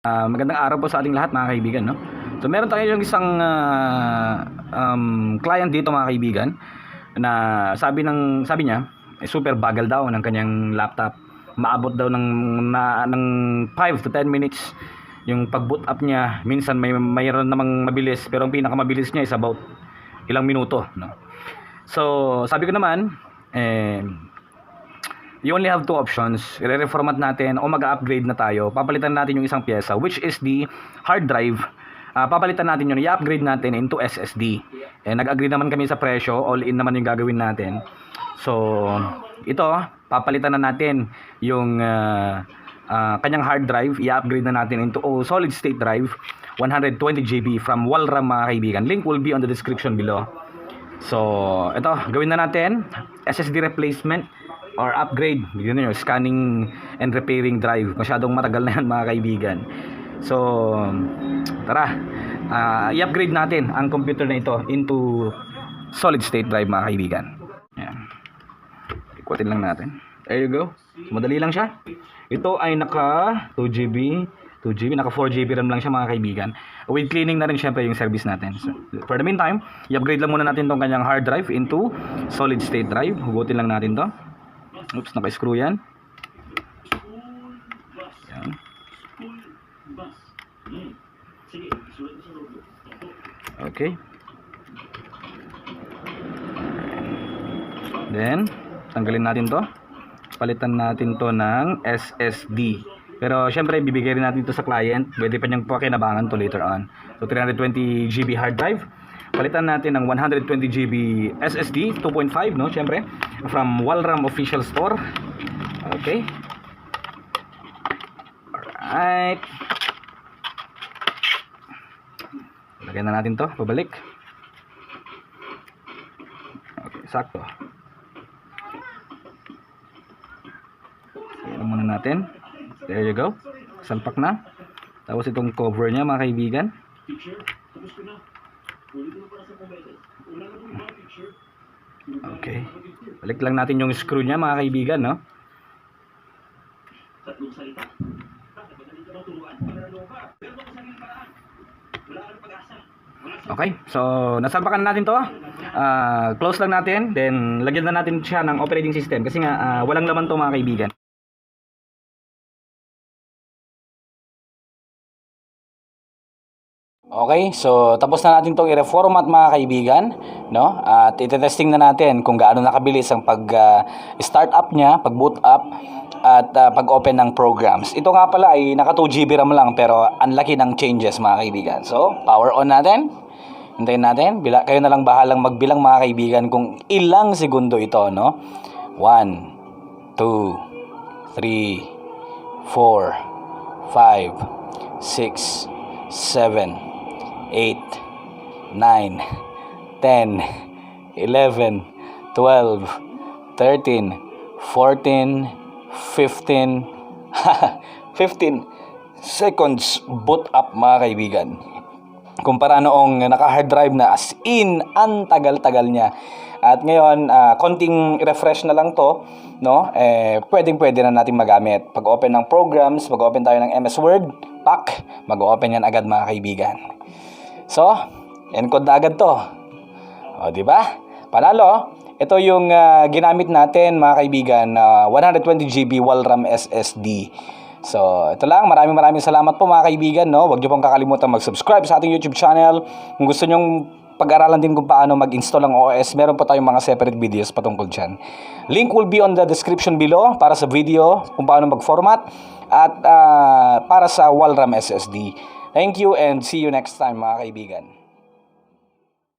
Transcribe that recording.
Magandang araw po sa ating lahat mga kaibigan, no? So meron tayo yung isang client dito mga kaibigan na sabi niya super bagal daw ng kanyang laptop. Maabot daw ng 5 to 10 minutes yung pag-boot up niya. Minsan mayroon namang mabilis, pero ang pinakamabilis niya is about ilang minuto, no? So sabi ko naman, you only have two options. I-reformat natin o mag-upgrade na tayo. Papalitan natin yung isang pyesa, which is the hard drive. Papalitan natin yun, i-upgrade natin into SSD. Nag-agree naman kami sa presyo, all in naman yung gagawin natin. So ito, papalitan na natin yung kanyang hard drive, i-upgrade na natin into solid state drive, 120 GB from Walram mga kaibigan. Link will be on the description below. So ito, gawin na natin SSD replacement or upgrade. Yun yun, scanning and repairing drive. Masyadong matagal na yan mga kaibigan. So tara, i-upgrade natin ang computer na ito into solid state drive mga kaibigan. Ayan, ikutin lang natin. There you go. So, madali lang siya. Ito ay naka 2GB, naka 4GB RAM lang siya mga kaibigan. With cleaning na rin syempre yung service natin. So, for the meantime, i-upgrade lang muna natin tong kanyang hard drive into solid state drive. Hugutin lang natin to. Oops, naka-screw yan. Yan. Okay. Then, tanggalin natin to. Palitan natin to ng SSD. Pero syempre, bibigay rin natin to sa client. Pwede pa niyang pakinabangan to later on. So, 320 GB hard drive. Palitan natin ng 120 GB SSD 2.5, no? Syempre, from Walram official store. Okay. Alright. Lagyan na natin to, pabalik. Okay, sakto. Ayan muna natin. There you go. Salpak na. Tapos itong cover niya mga kaibigan. Okay. Balik lang natin yung screw niya mga kaibigan, no? Okay. So, nasalpakan natin to. Close lang natin. Then, lagyan na natin siya ng operating system. Kasi nga, walang laman to mga kaibigan. Okay, so tapos na natin itong i-reformat mga kaibigan, no? At ite-testing na natin kung gaano nakabilis ang pag-start up niya, pag-boot up, at pag-open ng programs. Ito nga pala ay naka 2GB RAM lang pero ang laki ng changes mga kaibigan. So, power on natin. Hintayin natin. Kayo na lang bahalang magbilang mga kaibigan kung ilang segundo ito, no? 1, 2, 3, 4, 5, 6, 7, 8, 9, 10, 11, 12, 13, 14, 15, 15 seconds boot up mga kaibigan. Kumpara noong naka-hard drive na as in, ang tagal-tagal niya. At ngayon, konting refresh na lang to, no? Pwedeng-pwede na natin magamit. Pag-open ng programs, pag-open tayo ng MS Word, pack, mag-open yan agad mga kaibigan. So, encode na agad to. O, di ba? Panalo. Ito yung ginamit natin mga kaibigan, 120 GB Walram SSD. So, ito lang. Maraming salamat po mga kaibigan, no? Huwag niyo pong kakalimutan mag-subscribe sa ating YouTube channel. Kung gusto niyo pag-aralan din kung paano mag-install ng OS, meron po tayong mga separate videos patungkol dyan. Link will be on the description below para sa video kung paano mag-format at para sa Walram SSD. Thank you and see you next time mga kaibigan.